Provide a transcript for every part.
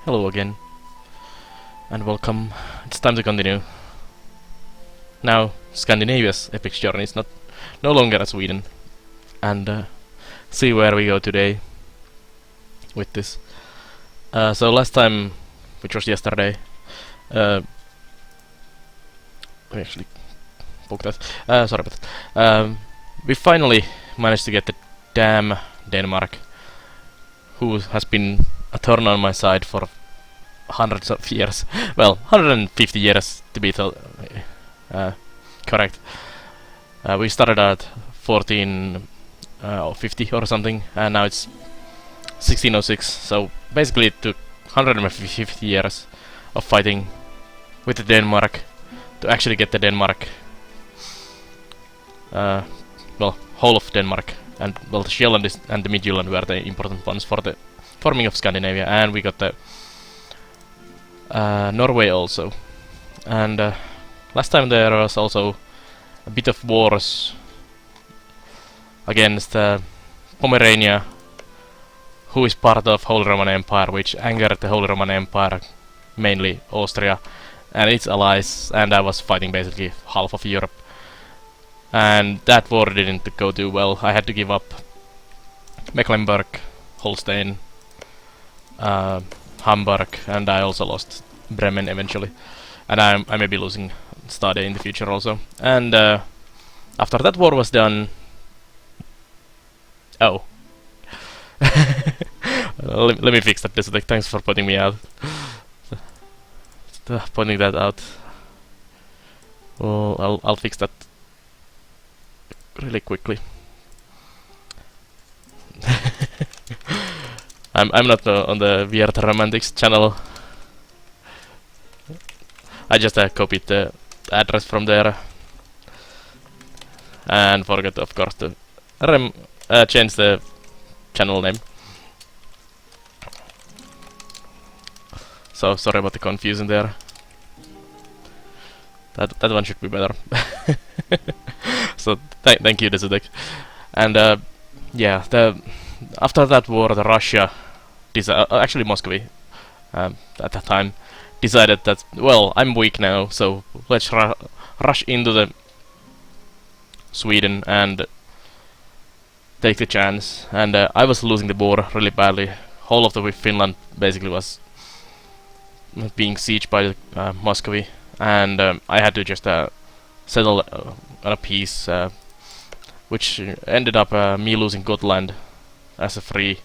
Hello again, and welcome. It's time to continue. Now, Scandinavia's epic journey is no longer at Sweden, and see where we go today with this. So last time, which was yesterday, let me actually book that. Sorry about that. We finally managed to get the damn Denmark, who has been a thorn on my side for hundreds of years. Well, 150 years to be correct. We started at 1450 or something, and now it's 1606. So basically, it took 150 years of fighting with the Denmark to actually get the Denmark. Well, whole of Denmark, and well, the Sjælland and the Midtjylland were the important ones for the forming of Scandinavia, and we got the Norway also. And last time there was also a bit of wars against Pomerania, who is part of Holy Roman Empire, which angered the Holy Roman Empire, mainly Austria and its allies, and I was fighting basically half of Europe. And that war didn't go too well. I had to give up Mecklenburg, Holstein, Hamburg, and I also lost Bremen eventually. And I may be losing Stade in the future also. And after that war was done... Oh. Let me fix that. Thanks for pointing me out. Pointing that out. Oh, I'll fix that really quickly. I'm not on the Weird Romantics channel. I just copied the address from there and forgot, of course, to change the channel name. So sorry about the confusion there. That one should be better. So thank you, Desudek. And yeah, after that war, the Russia, actually Muscovy, at that time, decided that, well, I'm weak now, so let's rush into the Sweden and take the chance. And I was losing the war really badly. Whole of the Finland basically was being sieged by Muscovy, and I had to just settle on a peace, which ended up me losing Gotland as a free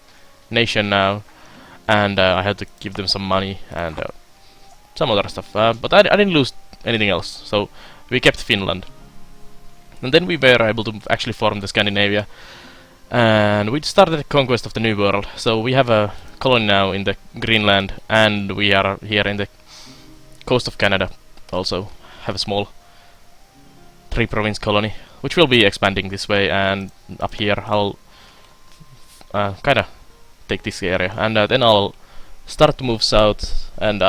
nation now, and I had to give them some money and some other stuff, but I didn't lose anything else, so we kept Finland. And then we were able to actually form the Scandinavia, and we started the conquest of the New World. So we have a colony now in the Greenland, and we are here in the coast of Canada also, have a small 3-province colony, which will be expanding this way, and up here I'll kinda take this area, and then I'll start to move south and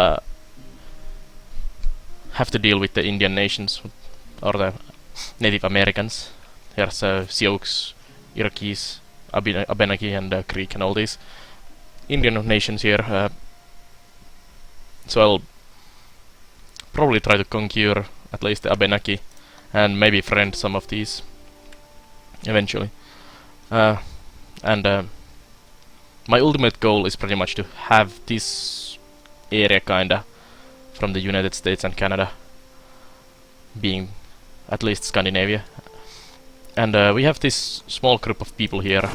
have to deal with the Indian nations, or the Native Americans. There's Sioux, Iroquois, Abenaki, and Creek, and all these Indian nations here. So I'll probably try to conquer at least the Abenaki, and maybe friend some of these eventually. And my ultimate goal is pretty much to have this area kinda from the United States and Canada being at least Scandinavia. And we have this small group of people here,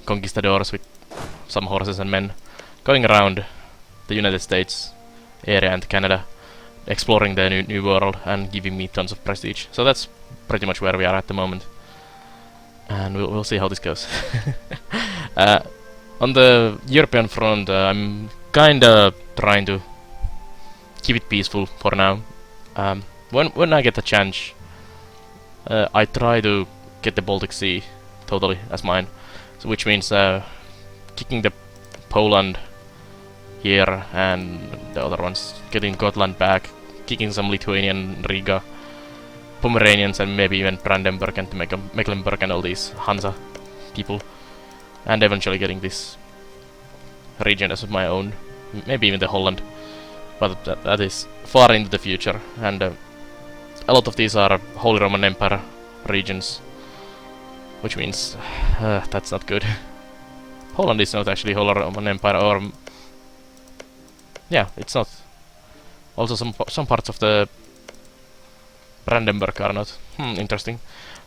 conquistadors with some horses and men, going around the United States area and Canada, exploring the new world and giving me tons of prestige. So that's pretty much where we are at the moment, and we'll see how this goes. On the European front, I'm kinda trying to keep it peaceful for now. When I get the chance, I try to get the Baltic Sea totally as mine, so which means kicking the Poland here and the other ones, getting Gotland back, kicking some Lithuanian, Riga, Pomeranians, and maybe even Brandenburg and Mecklenburg and all these Hansa people, and eventually getting this region as my own. Maybe even the Holland, but that is far into the future. And a lot of these are Holy Roman Empire regions, which means that's not good. Poland is not actually Holy Roman Empire, or yeah, it's not. Also, some parts of the Brandenburg are not. Interesting.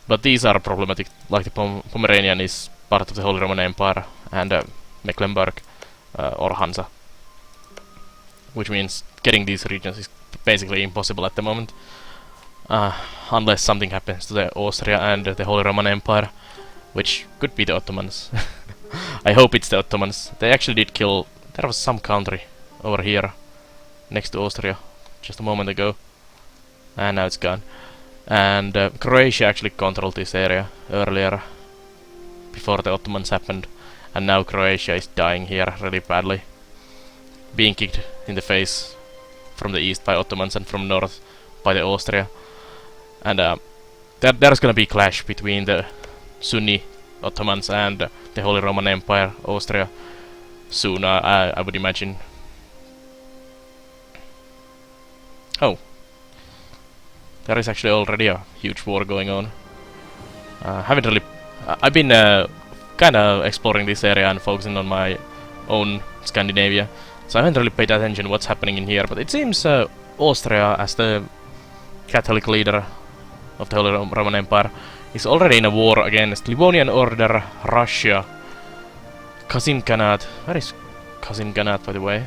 But these are problematic, like the Pomeranian is part of the Holy Roman Empire, and Mecklenburg, or Hansa. Which means getting these regions is basically impossible at the moment. Unless something happens to the Austria and the Holy Roman Empire, which could be the Ottomans. I hope it's the Ottomans. They actually did kill... There was some country over here, next to Austria, just a moment ago. And now it's gone. And Croatia actually controlled this area earlier, before the Ottomans happened. And now Croatia is dying here really badly. Being kicked in the face from the east by Ottomans and from north by the Austria. And there's gonna be clash between the Sunni Ottomans and the Holy Roman Empire, Austria, soon, I would imagine. Oh. There is actually already a huge war going on. Haven't really... I've been kinda exploring this area and focusing on my own Scandinavia, so I haven't really paid attention what's happening in here, but it seems Austria, as the Catholic leader of the Holy Roman Empire, is already in a war against Livonian Order, Russia, Kazim Khanate. Where is Kazim Khanate, by the way?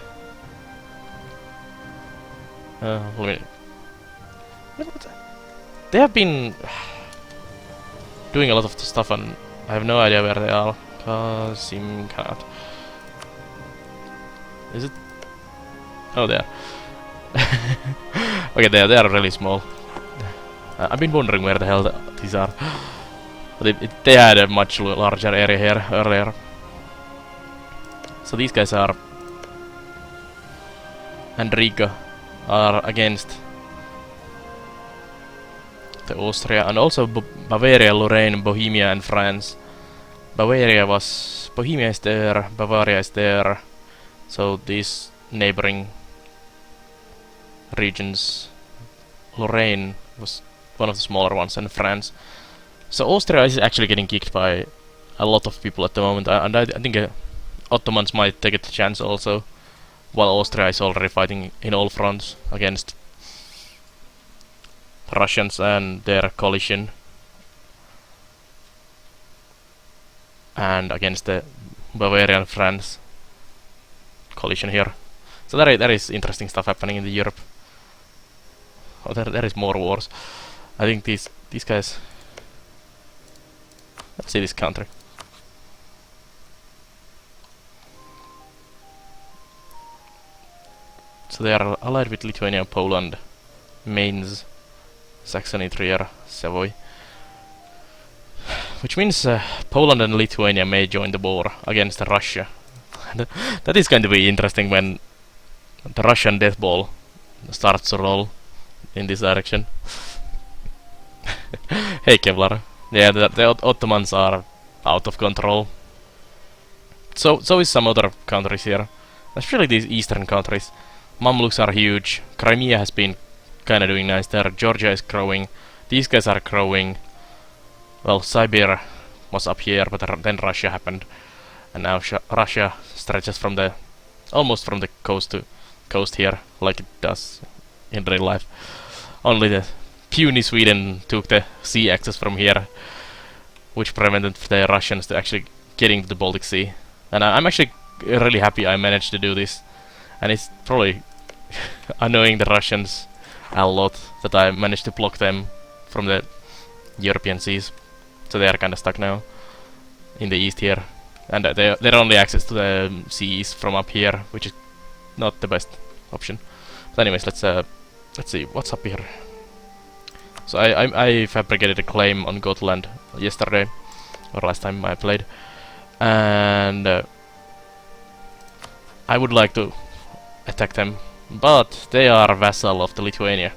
They have been doing a lot of stuff, and I have no idea where they are. Kazim Khanate. Is it? Oh, there. Okay, they are really small. I've been wondering where the hell these are. But they had a much larger area here earlier. So these guys are... and Riga are against the Austria, and also Bavaria, Lorraine, Bohemia and France. Bohemia is there, Bavaria is there. So these neighboring regions, Lorraine was one of the smaller ones, and France. So Austria is actually getting kicked by a lot of people at the moment, and I think Ottomans might take a chance also, while Austria is already fighting in all fronts against Russians and their coalition, and against the Bavarian France coalition here. So there is interesting stuff happening in Europe. Oh, there is more wars. I think these guys... Let's see this country. So they are allied with Lithuania, Poland, Mainz, Saxony, Trier, Savoy. Which means Poland and Lithuania may join the war against Russia. That is going to be interesting when the Russian death ball starts to roll in this direction. Hey Kevlar. Yeah, the Ottomans are out of control. So is some other countries here. Especially these eastern countries. Mamluks are huge. Crimea has been kinda doing nice there. Georgia is growing. These guys are growing. Well, Siberia was up here, but then Russia happened. And now Russia stretches from the... almost from the coast to coast here, like it does in real life. Only the puny Sweden took the sea access from here, which prevented the Russians to actually getting to the Baltic Sea. And I'm actually really happy I managed to do this. And it's probably annoying the Russians a lot that I managed to block them from the European seas. So they are kinda stuck now in the east here. And their only access to the sea is from up here, which is not the best option. But anyways, let's see what's up here. So I fabricated a claim on Gotland yesterday, or last time I played, and I would like to attack them, but they are a vassal of the Lithuania,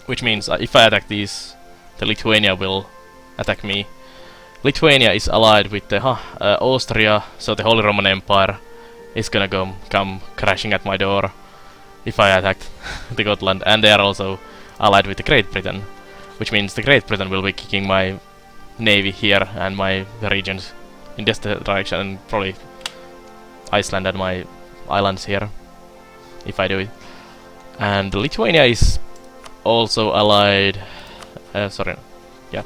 which means if I attack these, the Lithuania will attack me. Lithuania is allied with the Austria, so the Holy Roman Empire, is gonna come crashing at my door if I attacked the Gotland, and they are also allied with the Great Britain, which means the Great Britain will be kicking my navy here and my regions in this direction, and probably Iceland and my islands here if I do it. And Lithuania is also allied. Sorry, yeah.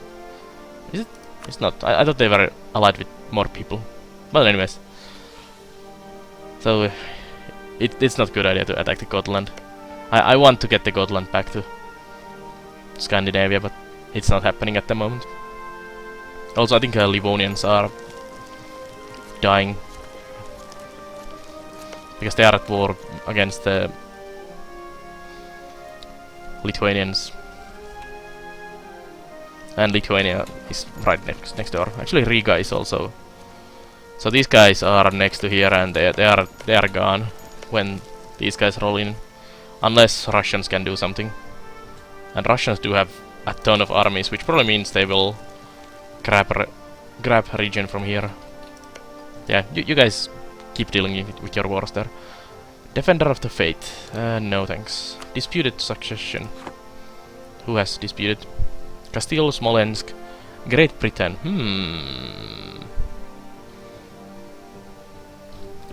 Is it? It's not. I thought they were allied with more people. But anyways, so it's not a good idea to attack the Gotland. I want to get the Gotland back to Scandinavia, but it's not happening at the moment. Also, I think Livonians are dying because they are at war against the Lithuanians, and Lithuania is right next door. Actually, Riga is also. So these guys are next to here, and they are gone when these guys roll in, unless Russians can do something. And Russians do have a ton of armies, which probably means they will grab a region from here. Yeah, you guys keep dealing with your wars there. Defender of the Faith. No thanks. Disputed Succession. Who has disputed? Castile, Smolensk, Great Britain.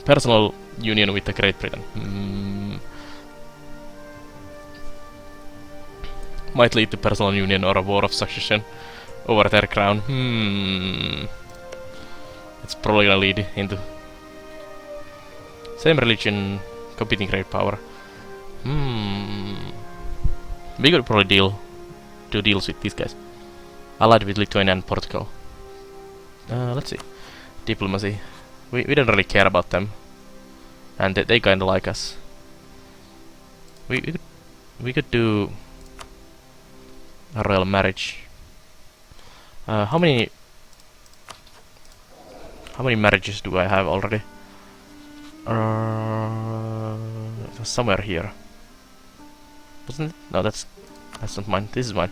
Personal union with the Great Britain. Might lead to personal union or a war of succession over their crown. It's probably gonna lead into same religion, competing great power. We could probably do deals with these guys. Allied with Lithuania and Portugal. Let's see. Diplomacy. We don't really care about them, and they kinda like us. We could do a royal marriage. How many marriages do I have already? Somewhere here. Wasn't it? No, that's not mine. This is mine.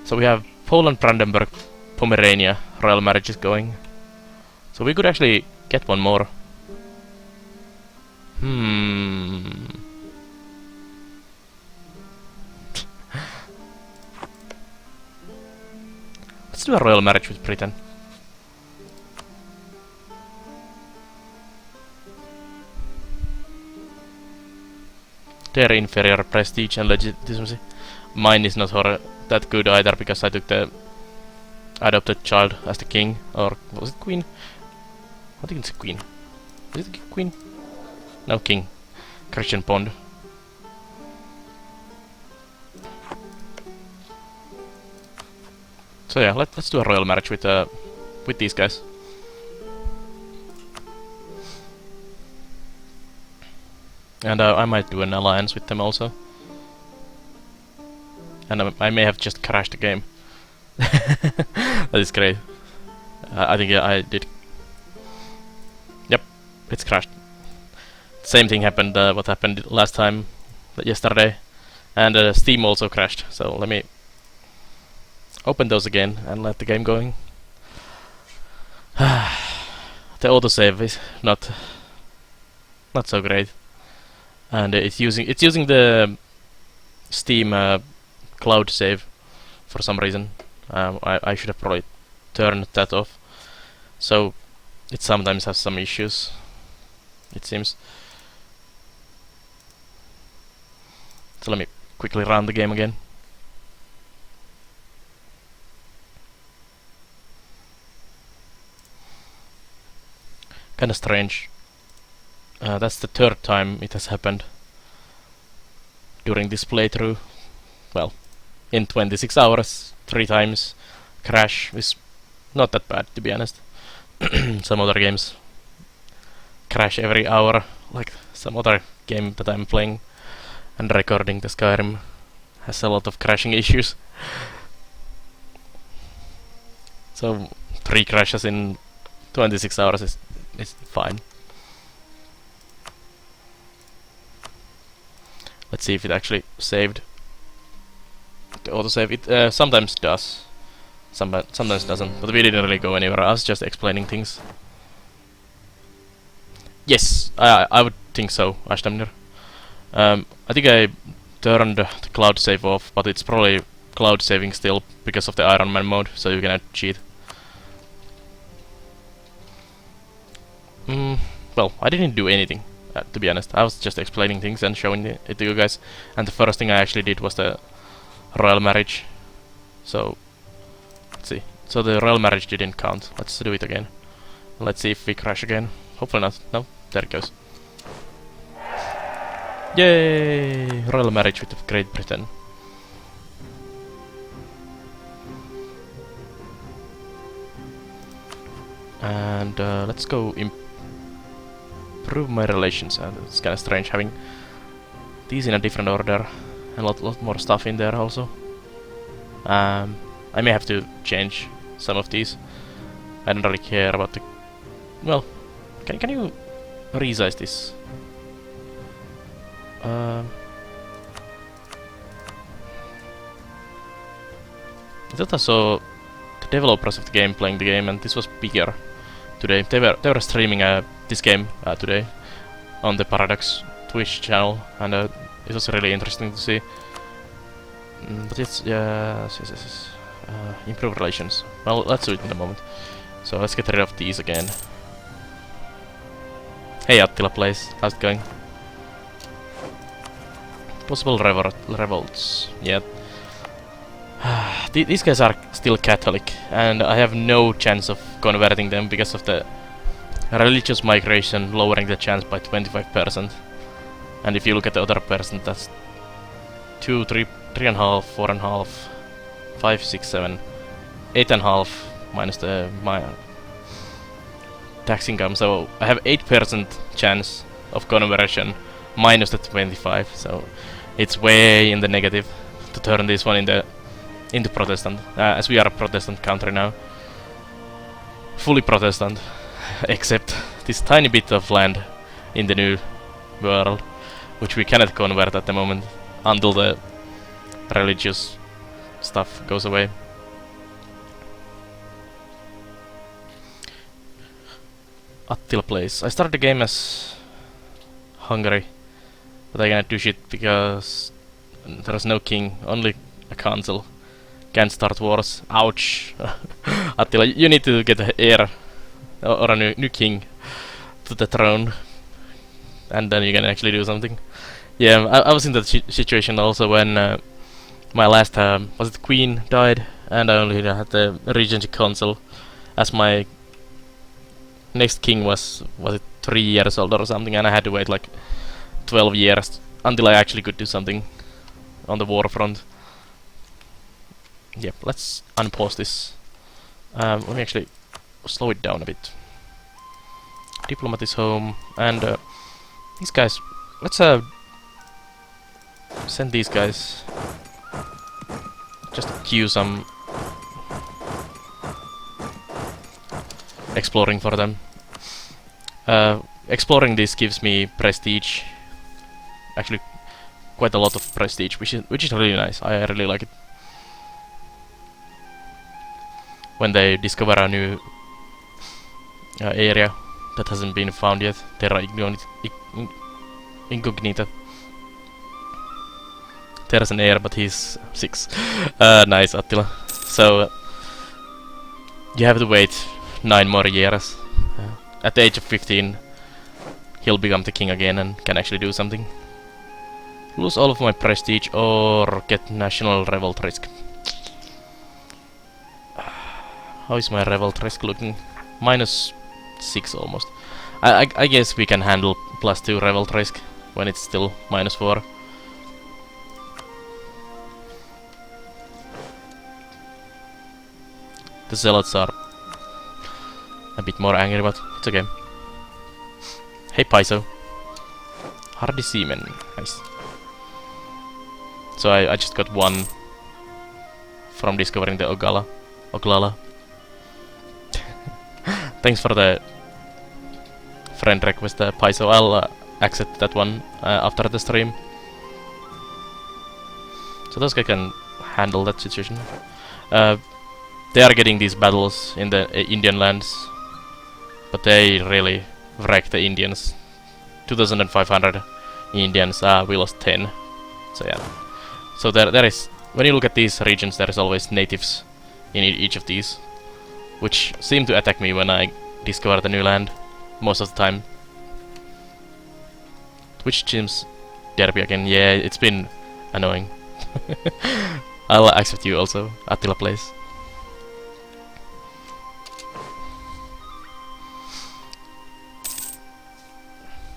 So we have Poland, Brandenburg, Pomerania royal marriages going. So we could actually get one more. Let's do a royal marriage with Britain. Their inferior prestige and legitimacy. Mine is not that good either, because I took the adopted child as the king, or was it queen? I think it's queen. Is it queen? No, king. Christian Pond. So yeah, let's do a royal marriage with these guys. And I might do an alliance with them also. And I may have just crashed the game. That is great. I think I did. Yep, it's crashed. Same thing happened. What happened last time, yesterday, and Steam also crashed. So let me open those again and let the game going. The autosave is not so great, and it's using the Steam cloud save for some reason. I should have probably turned that off. So it sometimes has some issues, it seems. So let me quickly run the game again. Kinda strange. That's the third time it has happened during this playthrough. Well, in 26 hours, 3 times crash is not that bad, to be honest. Some other games crash every hour, like some other game that I'm playing and recording. The Skyrim has a lot of crashing issues. So 3 crashes in 26 hours is fine. Let's see if it actually saved. The autosave, it sometimes does, sometimes doesn't, but we didn't really go anywhere. I was just explaining things. Yes, I would think so, Ashtamnir. I think I turned the cloud save off, but it's probably cloud saving still because of the Ironman mode, so you cannot cheat. Well, I didn't do anything, to be honest. I was just explaining things and showing it to you guys. And the first thing I actually did was the royal marriage. So, let's see. So the royal marriage didn't count. Let's do it again. Let's see if we crash again. Hopefully not. No, there it goes. Yay! Royal marriage with Great Britain. And let's go improve my relations. It's kind of strange having these in a different order, and a lot more stuff in there also. I may have to change some of these. I don't really care about the. Well, can you resize this? I thought I saw the developers of the game playing the game, and this was bigger today. They were streaming this game today on the Paradox Twitch channel, and it was really interesting to see. But it's yes. Improve relations. Well, let's do it in a moment. So let's get rid of these again. Hey Attila Place, how's it going? Possible revolts. Yeah. These guys are still Catholic, and I have no chance of converting them because of the religious migration lowering the chance by 25%. And if you look at the other person, that's 2, 3, 3.5, 4.5, 5, 6, 7, 8.5 minus the tax income. So I have 8% chance of conversion minus the 25. So it's way in the negative to turn this one into Protestant, as we are a Protestant country now. Fully Protestant, except this tiny bit of land in the New World, which we cannot convert at the moment until the religious stuff goes away. Attila Place. I started the game as Hungary, but I cannot do shit because there is no king, only a council. Can't start wars. Ouch. Attila, you need to get an heir or a new king to the throne, and then you can actually do something. Yeah, I was in that situation also when my last was it queen died, and I only had the regency council, as my next king was it 3 years old or something, and I had to wait like 12 years until I actually could do something on the war front. Yep, let's unpause this. Let me actually slow it down a bit. Diplomat is home, and these guys, let's send these guys just to queue some exploring for them. Exploring this gives me prestige, actually quite a lot of prestige, which is really nice. I really like it. When they discover a new area that hasn't been found yet, Terra Incognita. There's an heir, but he's 6. Nice, Attila. So you have to wait 9 more years. At the age of 15, he'll become the king again and can actually do something. Lose all of my prestige or get national revolt risk. How is my revolt risk looking? -6 almost. I guess we can handle +2 revolt risk when it's still -4. The zealots are a bit more angry, but it's okay. Hey Paiso. Hardy Seaman. Nice. So I just got 1 from discovering the Oglala. Thanks for the friend request, Paiso. I'll accept that one after the stream. So those guys can handle that situation. They are getting these battles in the Indian lands, but they really wreck the Indians. 2,500 Indians. We lost 10. So yeah. So there is, when you look at these regions, there is always natives in each of these, which seem to attack me when I discover the new land most of the time. Twitch Gyms Derby again. Yeah, it's been annoying. I'll accept you also, Attila Place.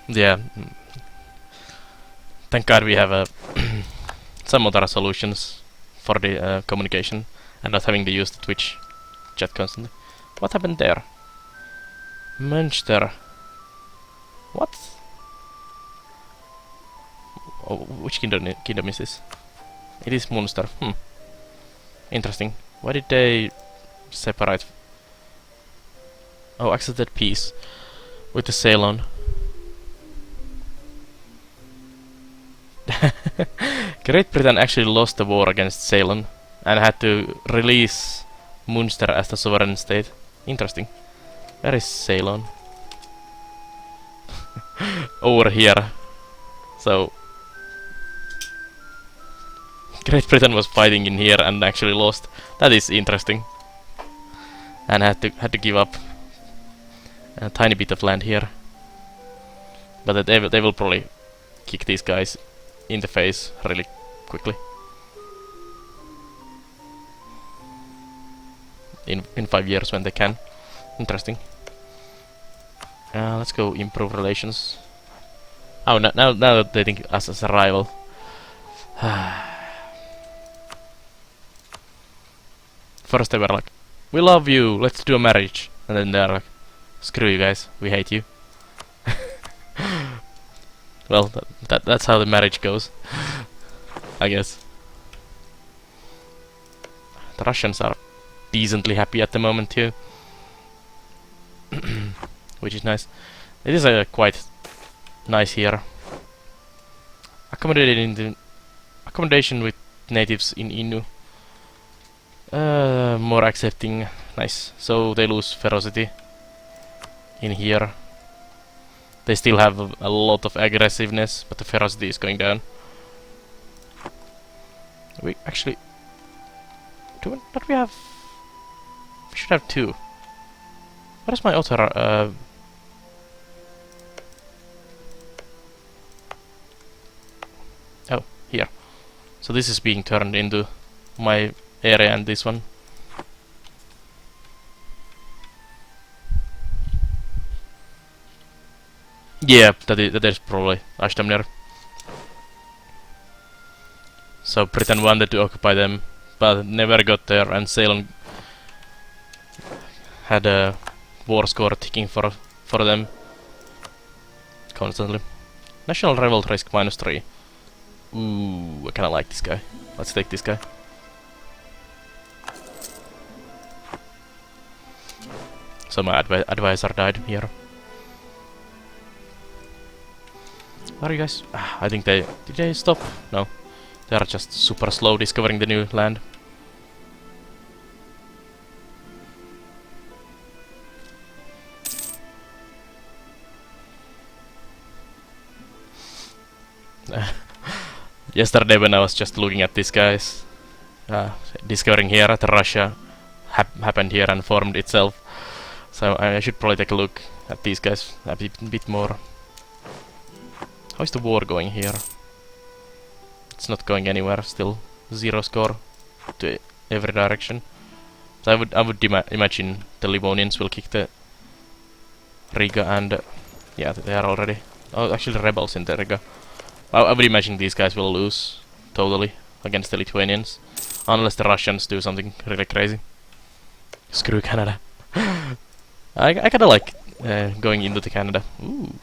Yeah. Thank God we have some other solutions for the communication and not having to use the Twitch chat constantly. What happened there? Münster. What? Oh, which kingdom is this? It is Munster. Interesting. Why did they separate? Oh, accepted peace with the Ceylon. Great Britain actually lost the war against Ceylon and had to release Munster as the sovereign state. Interesting. Where is Ceylon? Over here. So Great Britain was fighting in here and actually lost. That is interesting. And had to give up a tiny bit of land here. But they will probably kick these guys in the face really quickly. In 5 years when they can. Interesting. Let's go improve relations. Oh, now that they think us as a rival. First they were like, we love you, let's do a marriage. And then they're like, screw you guys, we hate you. Well, that's how the marriage goes. I guess. The Russians are decently happy at the moment too. Which is nice. It is quite nice here. Accommodation with natives in Innu. More accepting. Nice. So they lose ferocity in here. They still have a lot of aggressiveness, but the ferocity is going down. We actually don't we have? We should have 2. What is my author? Oh, here. So this is being turned into my area and this one. Yeah, that is probably Ashdamnir. So Britain wanted to occupy them, but never got there, and Ceylon had a war score ticking for them constantly. National Revolt risk -3. Ooh, I kinda like this guy. Let's take this guy. So my advisor died here. Where are you guys? I think did they stop? No. They are just super slow discovering the new land. Yesterday when I was just looking at these guys, discovering here that Russia happened here and formed itself. So I should probably take a look at these guys a bit more. How is the war going here? It's not going anywhere. Still 0 score to every direction. So I would imagine the Livonians will kick the Riga and yeah, they are already. Oh, actually rebels in the Riga. I would imagine these guys will lose totally against the Lithuanians, unless the Russians do something really crazy. Screw Canada. I kinda like going into the Canada. Ooh.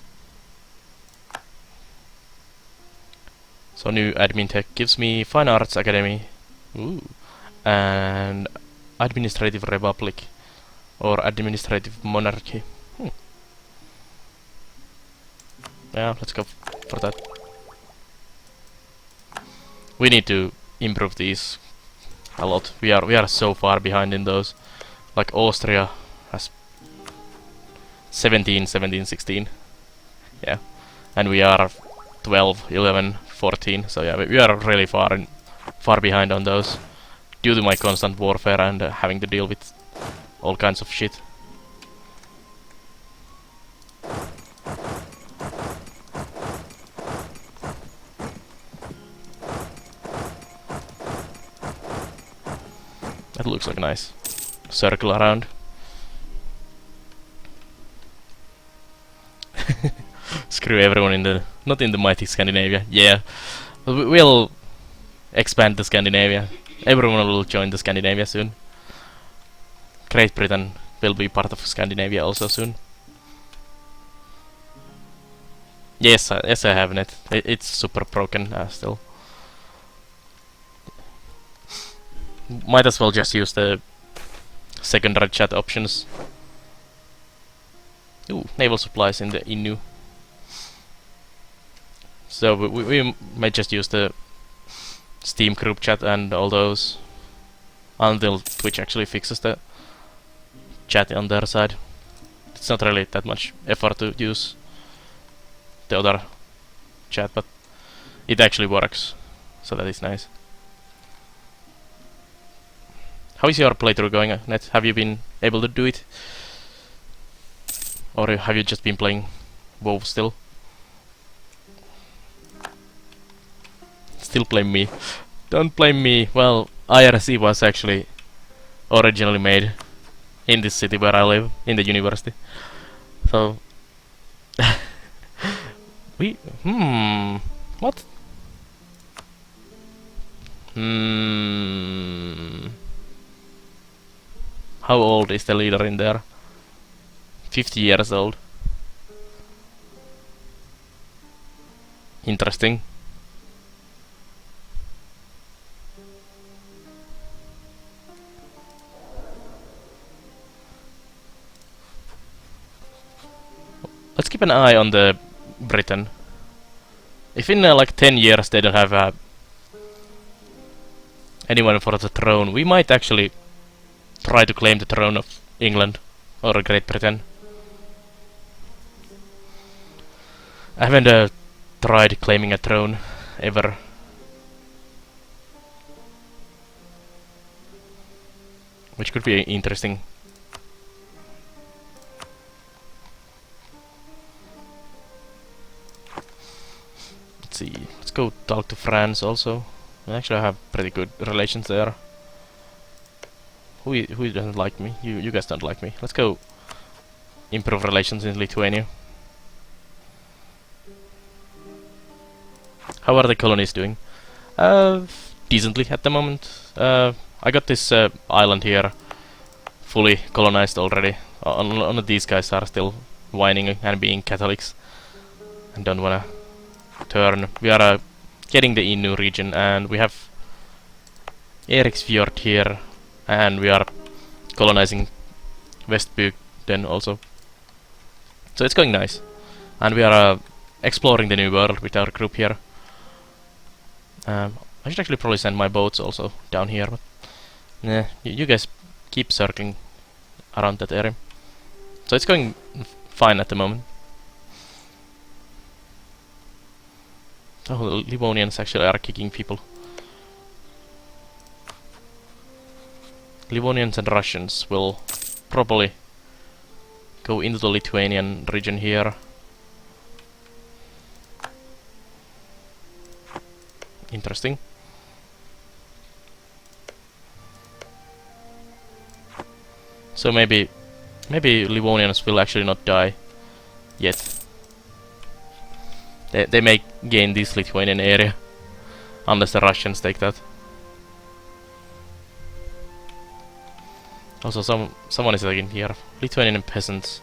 So new admin tech gives me Fine Arts Academy. Ooh. And Administrative Republic or Administrative Monarchy. Yeah, let's go for that. We need to improve these a lot. We are so far behind in those. Like Austria has 17, 17, 16. Yeah. And we are 12, 11, 14. So yeah, we are really far behind on those due to my constant warfare and having to deal with all kinds of shit. That looks like a nice circle around. Screw everyone in the... not in the mighty Scandinavia. Yeah, we'll expand to Scandinavia. Everyone will join the Scandinavia soon. Great Britain will be part of Scandinavia also soon. Yes, yes, I have net. It's super broken still. Might as well just use the secondary chat options. Ooh, naval supplies in the Innu. So we might just use the Steam group chat and all those until Twitch actually fixes the chat on their side. It's not really that much effort to use the other chat, but it actually works, so that is nice. How is your playthrough going, Net? Have you been able to do it? Or have you just been playing WoW still? Still blame me. Don't blame me. Well, IRC was actually originally made in this city where I live, in the university. So... What? How old is the leader in there? 50 years old. Interesting. Let's keep an eye on the Britain. If in like 10 years they don't have anyone for the throne, we might actually try to claim the throne of England or Great Britain. I haven't tried claiming a throne ever. Which could be interesting. Let's see. Let's go talk to France also. I actually have pretty good relations there. Who doesn't like me? You guys don't like me. Let's go improve relations in Lithuania. How are the colonies doing? Decently at the moment. I got this island here fully colonized already. These guys are still whining and being Catholics and don't wanna turn. We are getting the Innu region and we have Eriksfjord here and we are colonizing Westbygden also. So it's going nice. And we are exploring the new world with our group here. I should actually probably send my boats also down here, but nah, you guys keep circling around that area. So it's going fine at the moment. Oh, the Livonians actually are kicking people. Livonians and Russians will probably go into the Lithuanian region here. Interesting. So maybe Livonians will actually not die yet. They may gain this Lithuanian area unless the Russians take that. Also, someone is taking here. Lithuanian peasants,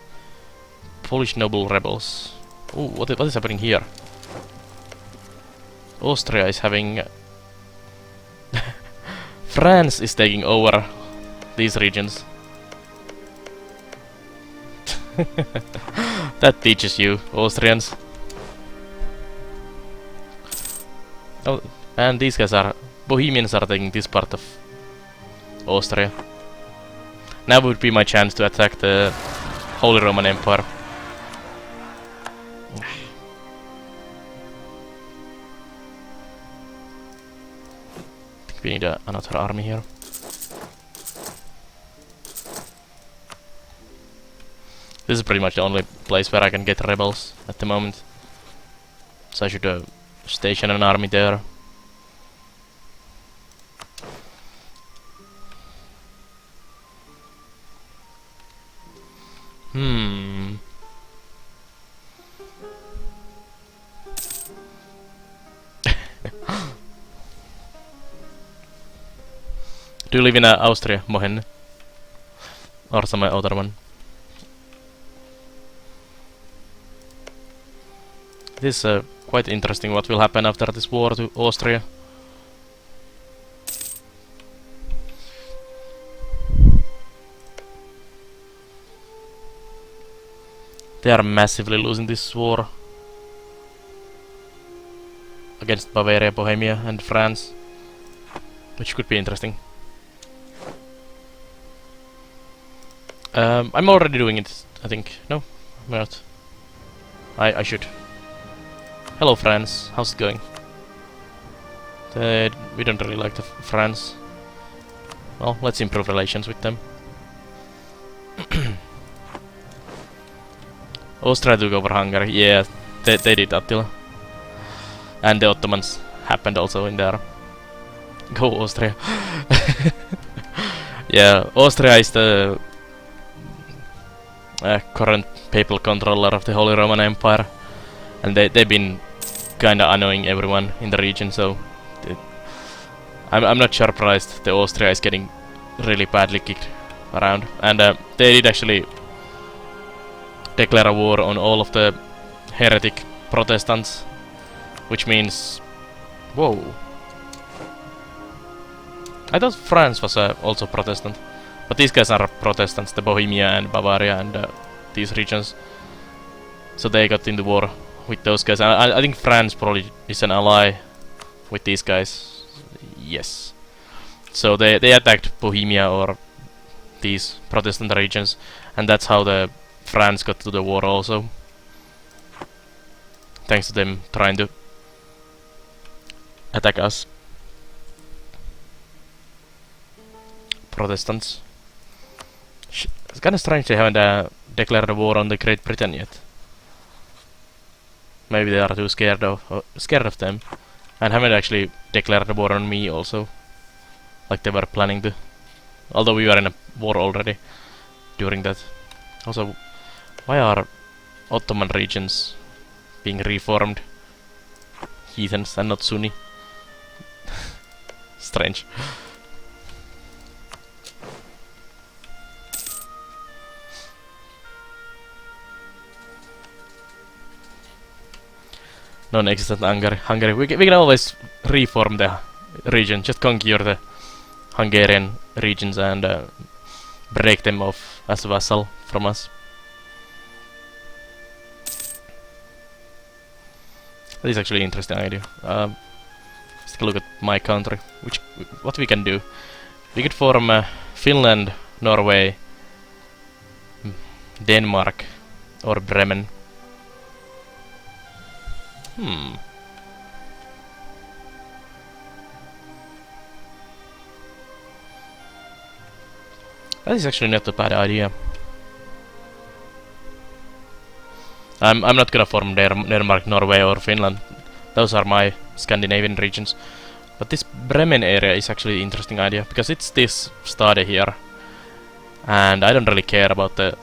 Polish noble rebels. Ooh, what is happening here? Austria is having... France is taking over these regions. That teaches you, Austrians. Oh, and these guys are... Bohemians are taking this part of Austria. Now would be my chance to attack the Holy Roman Empire. We need another army here. This is pretty much the only place where I can get rebels at the moment. So I should station an army there. Do you live in Austria, Mohen? Or some other one? This is quite interesting what will happen after this war to Austria. They are massively losing this war against Bavaria, Bohemia and France, which could be interesting. I'm already doing it, I think. No, I'm not. I should. Hello France, how's it going? We don't really like the France. Well, let's improve relations with them. Austria took over Hungary, yeah, they did, Attila. And the Ottomans happened also in there. Go Austria. Yeah, Austria is the current papal controller of the Holy Roman Empire. And they've been kinda annoying everyone in the region, so I'm not surprised the Austria is getting really badly kicked around. And they did actually declare a war on all of the heretic Protestants, which means... Whoa. I thought France was also Protestant, but these guys are Protestants, the Bohemia and Bavaria and these regions. So they got into war with those guys. I think France probably is an ally with these guys. Yes. So they attacked Bohemia or these Protestant regions, and that's how the France got to the war also. Thanks to them trying to attack us. Protestants. It's kinda strange they haven't declared a war on the Great Britain yet. Maybe they are too scared of them, and haven't actually declared a war on me also, like they were planning to. Although we were in a war already during that. Also, why are Ottoman regions being reformed? Heathens and not Sunni. Strange. Non-existent Hungary. We can always reform the region. Just conquer the Hungarian regions and break them off as a vassal from us. That is actually an interesting idea. Let's take a look at my country. What we can do? We could form Finland, Norway, Denmark, or Bremen. That is actually not a bad idea. I'm not gonna form Denmark, Norway or Finland. Those are my Scandinavian regions. But this Bremen area is actually an interesting idea, because it's this study here. And I don't really care about the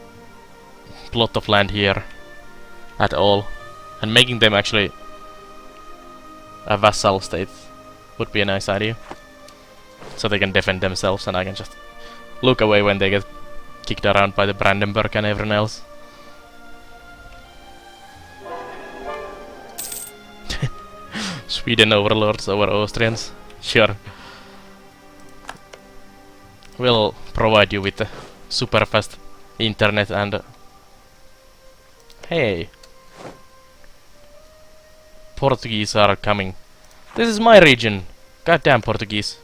plot of land here at all. And making them actually a vassal state would be a nice idea. So they can defend themselves and I can just look away when they get kicked around by the Brandenburg and everyone else. Sweden overlords over Austrians. Sure. We'll provide you with the super fast internet and... Hey! Portuguese are coming. This is my region! Goddamn Portuguese.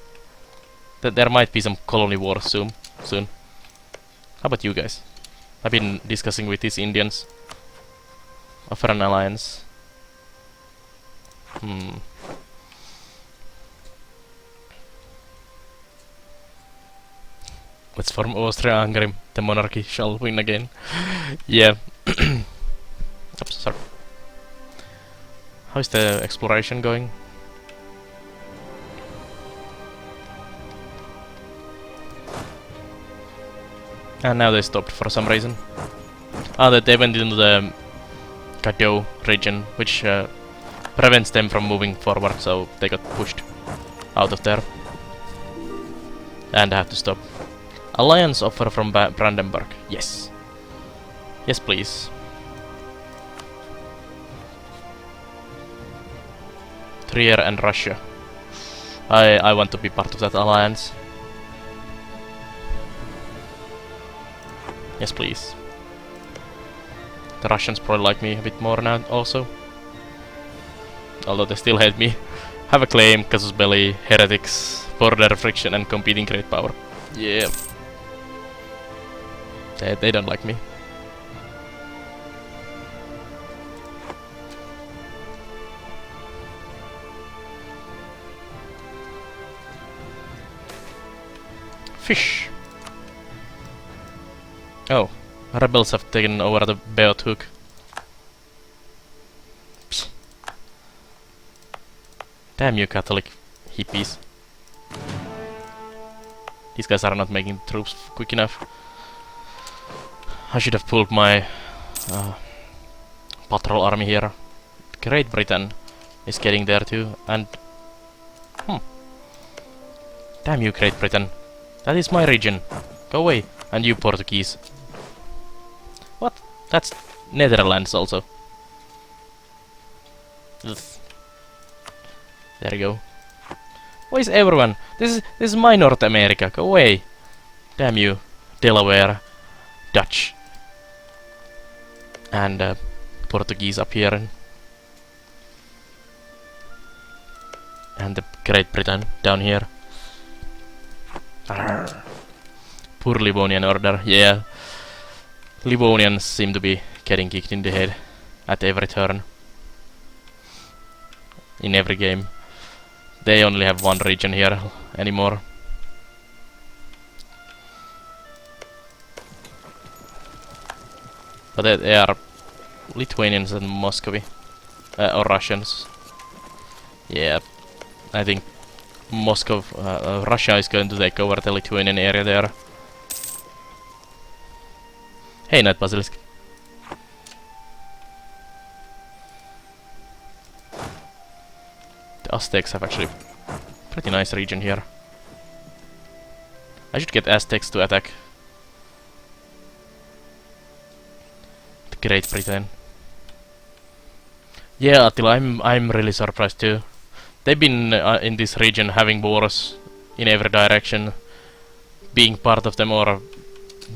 There might be some colony wars soon. How about you guys? I've been discussing with these Indians. Offer an alliance. Hmm. Let's form Austria-Hungary. The monarchy shall win again. Yeah. Oops, sorry. How is the exploration going? And now they stopped for some reason. Ah, they went into the Cadeau region, which prevents them from moving forward, so they got pushed out of there. And I have to stop. Alliance offer from Brandenburg. Yes. Yes, please. Trier and Russia. I want to be part of that alliance. Yes, please. The Russians probably like me a bit more now also. Although they still hate me. Have a claim, casus belli, heretics, border friction and competing great power. Yeah. They don't like me. Fish. Oh, rebels have taken over the Beot Hook. Psst. Damn you Catholic hippies. These guys are not making troops quick enough. I should have pulled my patrol army here. Great Britain is getting there too, and damn you Great Britain. That is my region. Go away. And you Portuguese. What? That's Netherlands also. Ugh. There you go. Why is everyone? This is my North America. Go away. Damn you, Delaware, Dutch, and Portuguese up here, and the Great Britain down here. Arrgh. Poor Livonian order. Yeah, Livonians seem to be getting kicked in the head at every turn. In every game. They only have one region here anymore. But they are Lithuanians and Muscovy. Or Russians. Yeah, I think Moscow, Russia is going to take over the Lithuanian area there. Hey, Night Basilisk. The Aztecs have actually pretty nice region here. I should get Aztecs to attack the Great Britain. Yeah, Attila, I'm really surprised too. They've been in this region having wars in every direction, being part of them or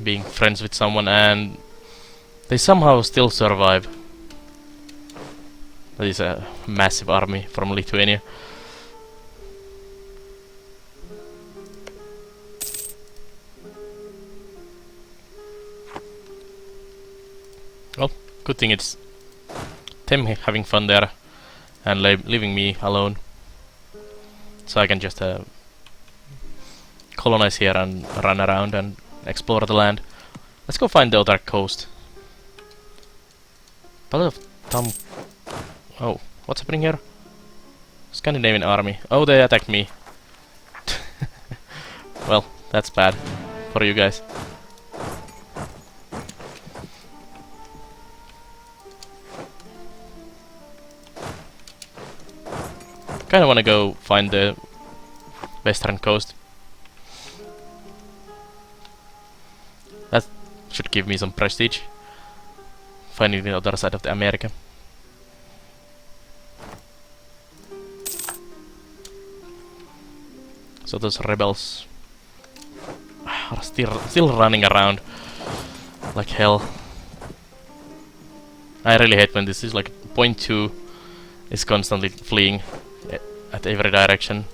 being friends with someone, and they somehow still survive. That is a massive army from Lithuania. Well, good thing it's them having fun there and leaving me alone. So I can just colonize here and run around and explore the land. Let's go find the other coast. Battle of Tom. Oh, what's happening here? Scandinavian army. Oh, they attacked me. Well, that's bad for you guys. Kinda wanna go find the western coast. That should give me some prestige. Finding the other side of the America. So those rebels are still running around like hell. I really hate when this is like point 2 is constantly fleeing at every direction.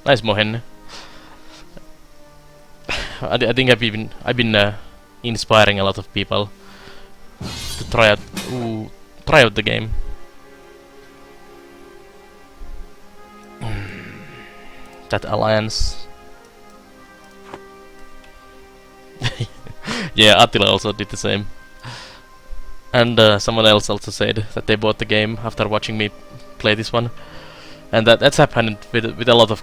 Nice Mohen. I think I've been inspiring a lot of people to try out the game. That alliance. Yeah, Attila also did the same. And someone else also said that they bought the game after watching me play this one. And that's happened with a lot of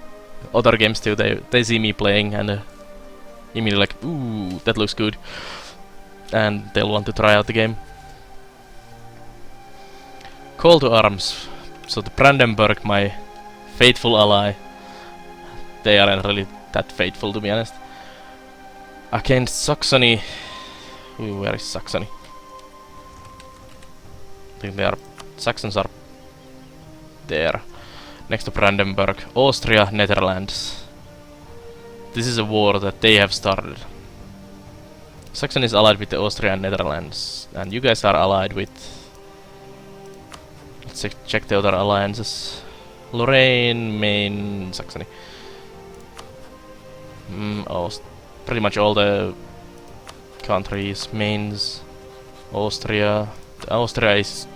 other games too. They see me playing and immediately like, ooh, that looks good. And they'll want to try out the game. Call to arms. So the Brandenburg, my faithful ally. They aren't really that faithful, to be honest. Against Saxony. Ooh, where is Saxony? I think Saxons are there. Next to Brandenburg. Austria, Netherlands. This is a war that they have started. Saxony is allied with the Austria and Netherlands. And you guys are allied with... Let's check the other alliances. Lorraine, Maine, Saxony. Pretty much all the countries. Maine's Austria. Austria is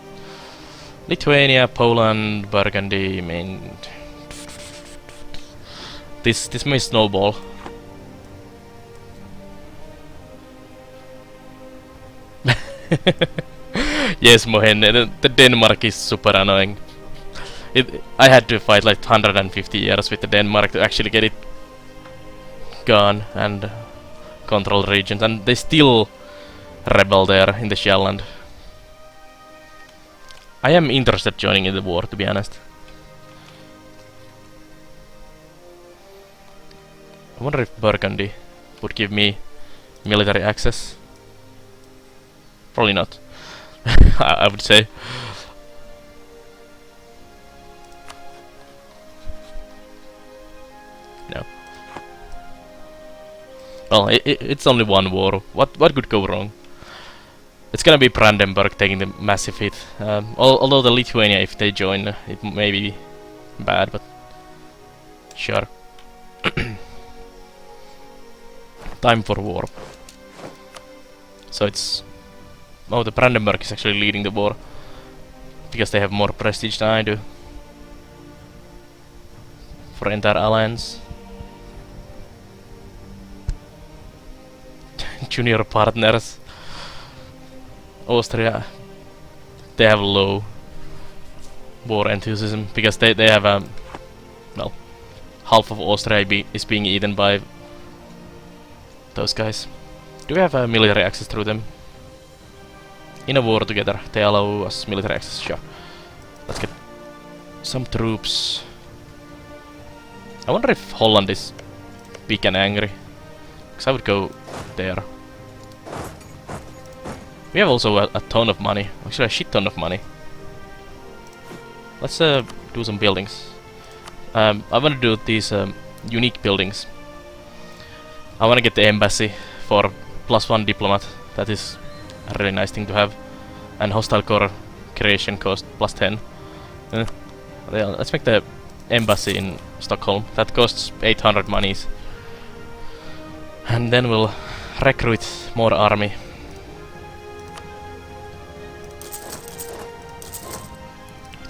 Lithuania, Poland, Burgundy, Maine. This may snowball. Yes, Mohen, the Denmark is super annoying. I had to fight like 150 years with the Denmark to actually get it gone and control the regions, and they still rebel there in the Shetland. I am interested joining in the war, to be honest. I wonder if Burgundy would give me military access. Probably not. I would say. No. Well, it's only one war. What could go wrong? It's gonna be Brandenburg taking the massive hit. Although the Lithuania, if they join, it may be bad, but sure. Time for war. So it's... Oh, the Brandenburg is actually leading the war. Because they have more prestige than I do. For entire alliance. Junior partners. Austria, they have low war enthusiasm because they have well, half of Austria is being eaten by those guys. Do we have military access through them? In a war together, they allow us military access. Sure. Let's get some troops. I wonder if Holland is big and angry, because I would go there. We have also a ton of money. Actually, a shit ton of money. Let's do some buildings. I want to do these unique buildings. I want to get the embassy for +1 diplomat. That is a really nice thing to have. And hostile core creation cost +10. Let's make the embassy in Stockholm. That costs 800 monies. And then we'll recruit more army.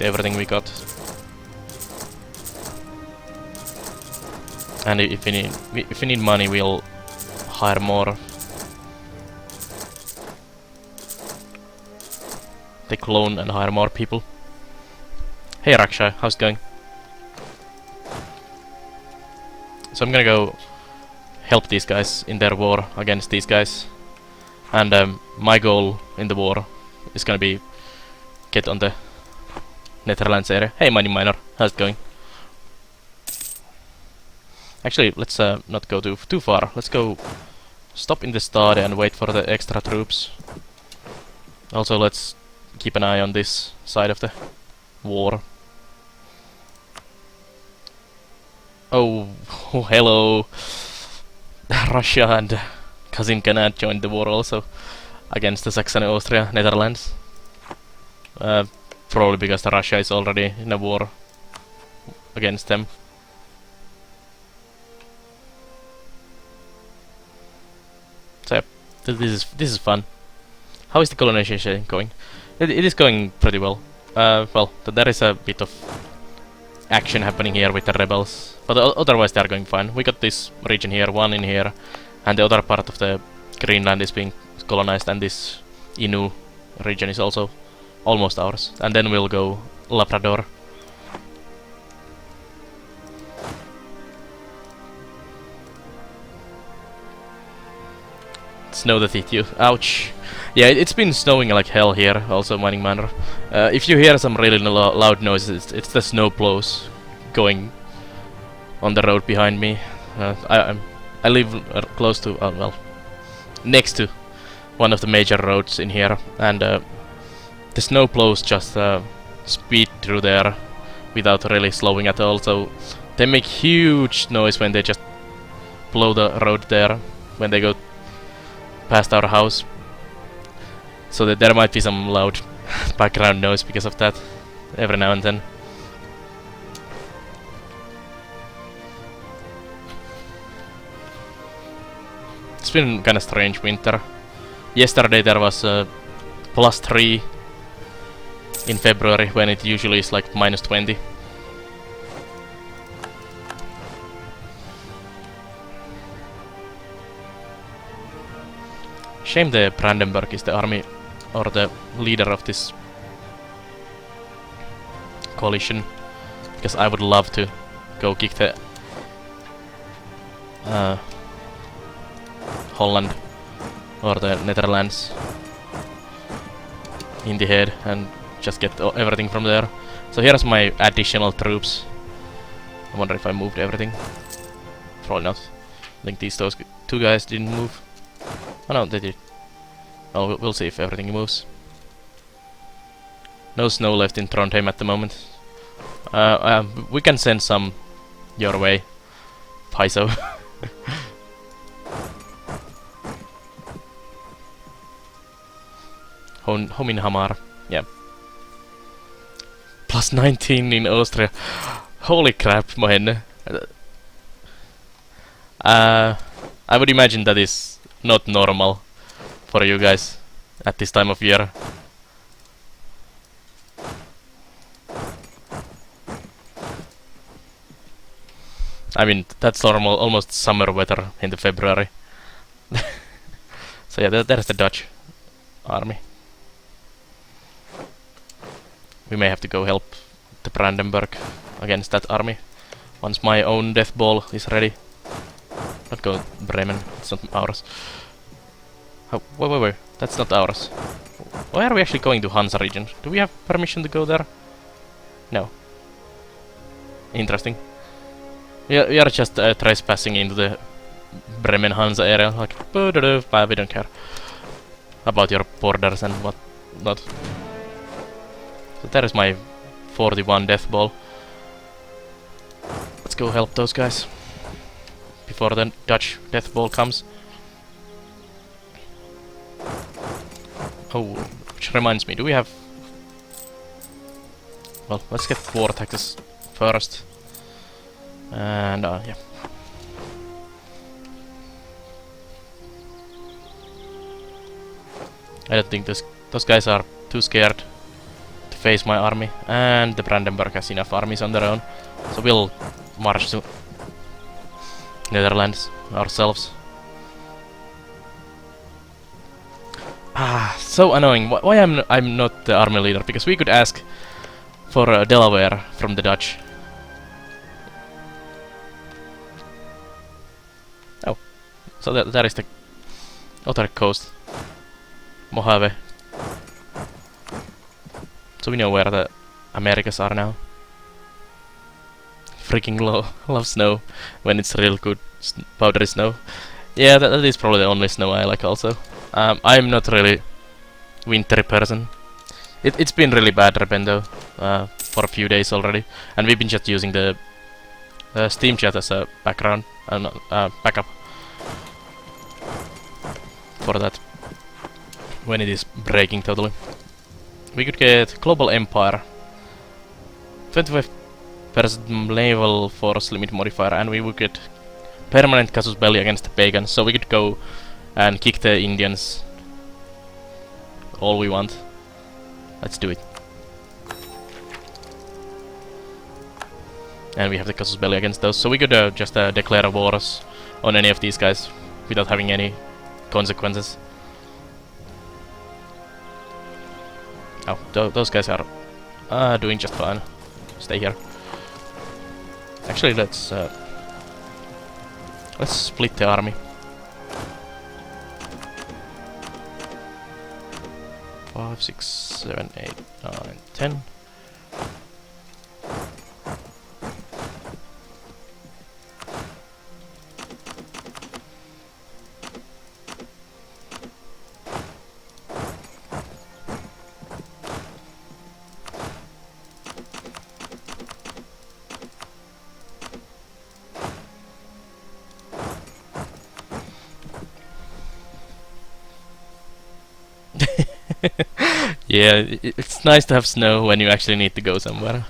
Everything we got, and if we need money, we'll hire more. Take loan and hire more people. Hey Raksha, how's it going? So I'm gonna go help these guys in their war against these guys, and my goal in the war is gonna be get on the Netherlands area. Hey Money Miner, how's it going? Actually, let's not go too far. Let's go stop in the stade and wait for the extra troops. Also, let's keep an eye on this side of the war. Oh, hello! Russia and Cousin Kanad joined the war also against the Saxony, Austria, Netherlands. Probably because Russia is already in a war against them. This is fun. How is the colonization going? It is going pretty well. Well, there is a bit of action happening here with the rebels, but otherwise they are going fine. We got this region here, one in here, and the other part of the Greenland is being colonized, and this Inu region is also almost ours. And then we'll go Labrador. Snow that hit you. Ouch. Yeah, it's been snowing like hell here, also Mining Manor. If you hear some really loud noises, it's the snow plows going on the road behind me. I live close to, well, next to one of the major roads in here, and the snow plows just speed through there without really slowing at all, so they make huge noise when they just blow the road there, when they go past our house. So that there might be some loud background noise because of that every now and then. It's been kinda strange winter. Yesterday there was +3 in February when it usually is like -20. Shame the Brandenburg is the army or the leader of this coalition, because I would love to go kick the Holland or the Netherlands in the head and just get everything from there. So here's my additional troops. I wonder if I moved everything. Probably not. I think these two guys didn't move. Oh no, they did. Well, we'll see if everything moves. No snow left in Trondheim at the moment. We can send some your way, Paiso. Home in Hamar, yeah. +19 in Austria. Holy crap, Mohenne. I would imagine that is not normal for you guys at this time of year. I mean, that's normal, almost summer weather in the February. So yeah, there's the Dutch army. We may have to go help the Brandenburg against that army once my own death ball is ready. Not go Bremen, it's not ours. Wait, that's not ours. Why are we actually going to Hansa region? Do we have permission to go there? No. Interesting. We are just trespassing into the Bremen Hansa area, like, we don't care about your borders and what not. So there is my 41 death ball. Let's go help those guys before the Dutch death ball comes. Oh, which reminds me, do we have... Well, let's get war taxes first. And yeah. I don't think those guys are too scared to face my army, and the Brandenburg has enough armies on their own, so we'll march to Netherlands ourselves. Ah, so annoying. Why I'm not the army leader? Because we could ask for Delaware from the Dutch. Oh, so that is the other coast, Mojave. So we know where the Americas are now. Freaking love snow when it's real good powdery snow. Yeah, that is probably the only snow I like also. I'm not really wintry person. It's been really bad, Rependo, for a few days already, and we've been just using the Steam chat as a background, backup for that when it is breaking totally. We could get Global Empire, 25% naval force limit modifier, and we would get permanent casus belli against the pagans, so we could go and kick the Indians. All we want. Let's do it. And we have the casus belli against those, so we could just declare wars on any of these guys without having any consequences. Oh, those guys are doing just fine. Stay here. Actually, let's split the army. 5, 6, 7, 8, 9, 10. Yeah, it's nice to have snow when you actually need to go somewhere.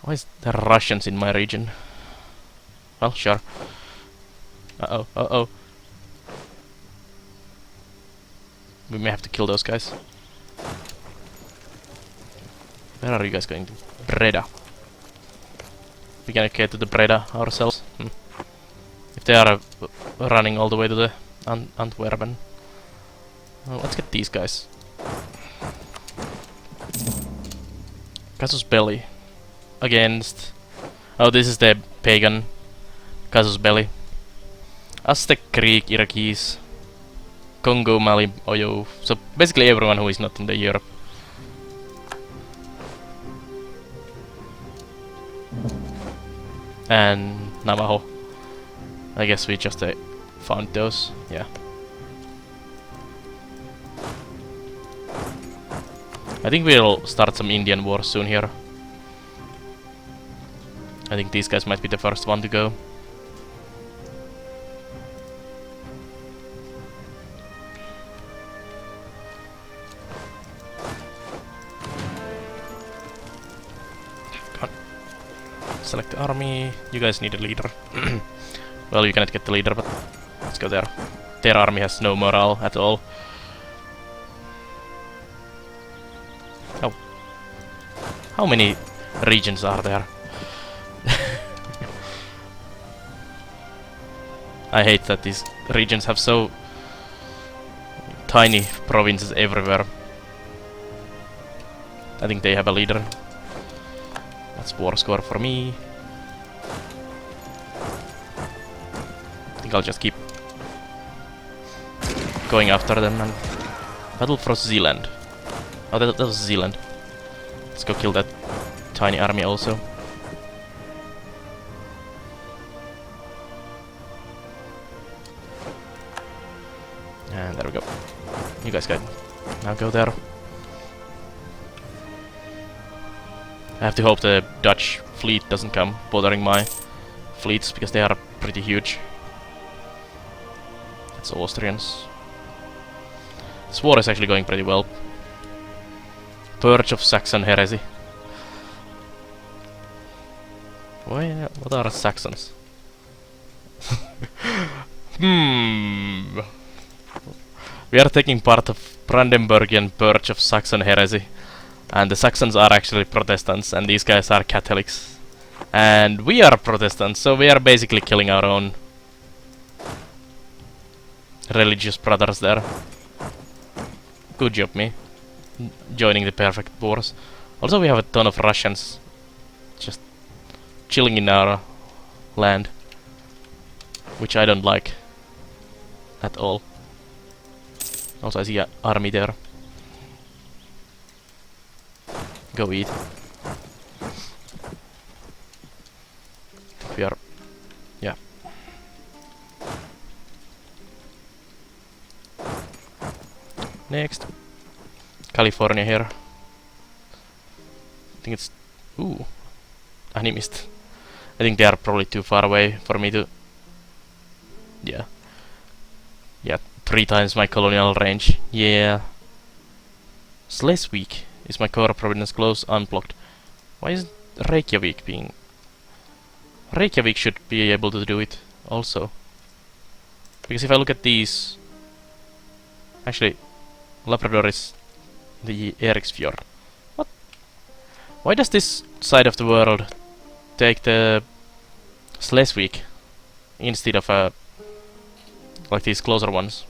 Why is there Russians in my region? Well, sure. Uh-oh, uh-oh. We may have to kill those guys. Where are you guys going to? Breda. We can get to the Breda ourselves. If they are running all the way to the Antwerpen. Well, let's get these guys. Casus belli. Against... Oh, this is the pagan casus belli. Aztec, Greek, Iraqis, Congo, Mali, Oyo. So basically everyone who is not in the Europe. And Navajo. I guess we just found those. Yeah. I think we'll start some Indian wars soon here. I think these guys might be the first one to go. Come on. Select the army. You guys need a leader. Well, you cannot get the leader, but let's go there. Their army has no morale at all. Oh. How many regions are there? I hate that these regions have so tiny provinces everywhere. I think they have a leader. That's war score for me. I think I'll just keep going after them and battle for Zealand. Oh, that was Zealand. Let's go kill that tiny army also. And there we go. You guys can now go there. I have to hope the Dutch fleet doesn't come bothering my fleets, because they are pretty huge. That's Austrians. This war is actually going pretty well. Purge of Saxon heresy. What are Saxons? We are taking part of Brandenburgian Purge of Saxon heresy. And the Saxons are actually Protestants, and these guys are Catholics. And we are Protestants, so we are basically killing our own religious brothers there. Good job, me. Joining the perfect wars. Also, we have a ton of Russians just chilling in our land, which I don't like at all. Also, I see an army there. Go eat. We are... yeah. Next. California here. I think it's... ooh. Animist. I think they are probably too far away for me to... yeah. Yeah, 3 times my colonial range. Yeah. Schleswig is my core province close unblocked. Why is Reykjavik being... Reykjavik should be able to do it also. Because if I look at these... Actually, Labrador is the Eriksfjord. What? Why does this side of the world take the Slesvig instead of like these closer ones?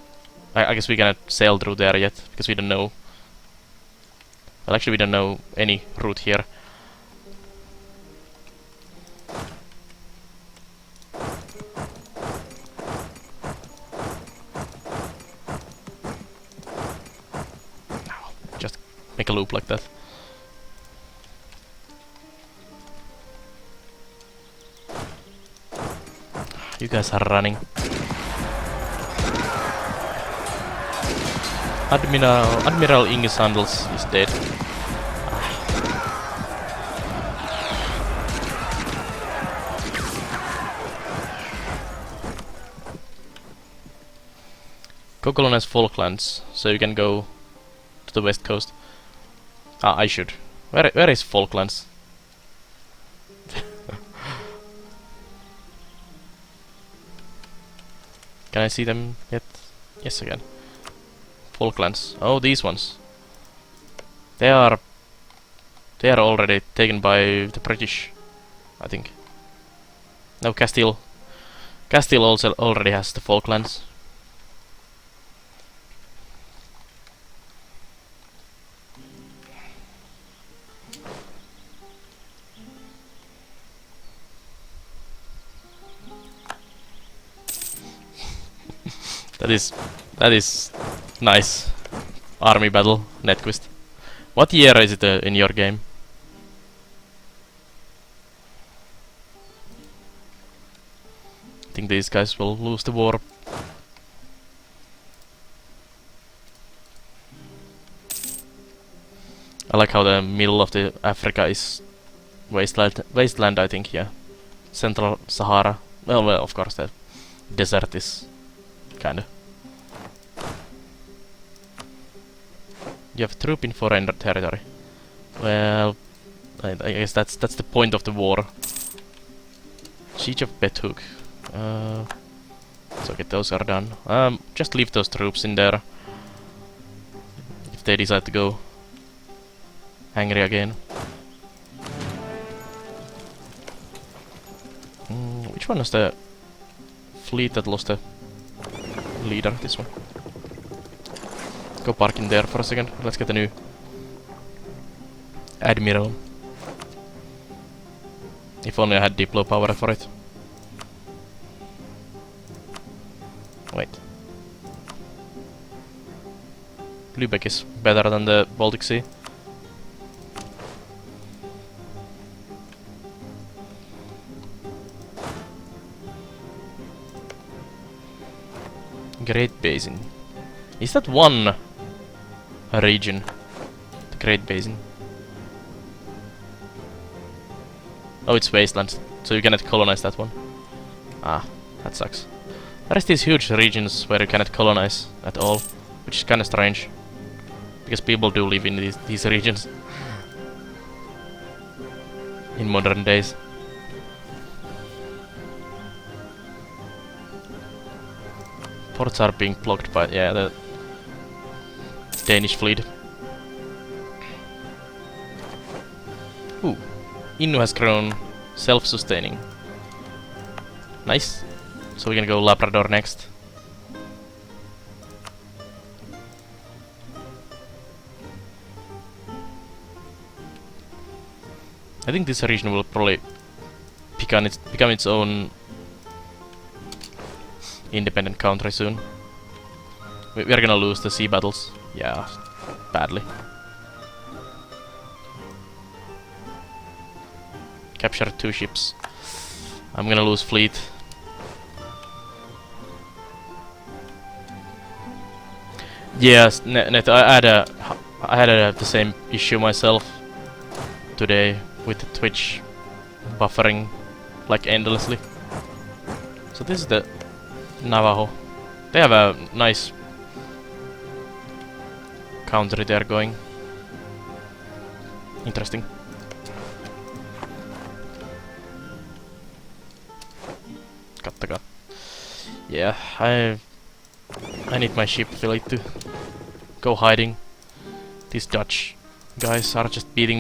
I guess we cannot sail through there yet, because we don't know. Well, actually we don't know any route here. Just make a loop like that. You guys are running. Admiral Inge Sandals is dead. Go colonize Falklands, so you can go to the west coast. Ah, I should. Where is Falklands? Can I see them yet? Yes, I can. Falklands. Oh, these ones. They are already taken by the British, I think. No, Castile also already has the Falklands. That is nice. Army battle, Netquist. What year is it in your game? I think these guys will lose the war. I like how the middle of the Africa is wasteland, I think, yeah. Central Sahara. Well, of course the desert is kinda. You have a troop in foreign territory. Well, I guess that's the point of the war. Siege of Bethuk. So get those are done. Just leave those troops in there. If they decide to go angry again. Which one was the fleet that lost the leader? This one. Go park in there for a second. Let's get a new admiral. If only I had Diplo power for it. Wait. Lübeck is better than the Baltic Sea. Great Basin. Is that one region? The Great Basin. Oh, it's wasteland, so you cannot colonize that one. Ah, that sucks. There is these huge regions where you cannot colonize at all, which is kinda strange. Because people do live in these regions. In modern days. Ports are being blocked by, yeah, the Danish fleet. Ooh. Innu has grown self-sustaining. Nice. So we're gonna go Labrador next. I think this region will probably become its own independent country soon. We are gonna lose the sea battles. Yeah, badly. Capture 2 ships. I'm gonna lose fleet. Yes, Net, I had the same issue myself today with the Twitch buffering like endlessly. So this is the Navajo. They have a nice country they're going. Interesting. Kattakaa. Yeah, I need my ship fleet to go hiding. These Dutch guys are just beating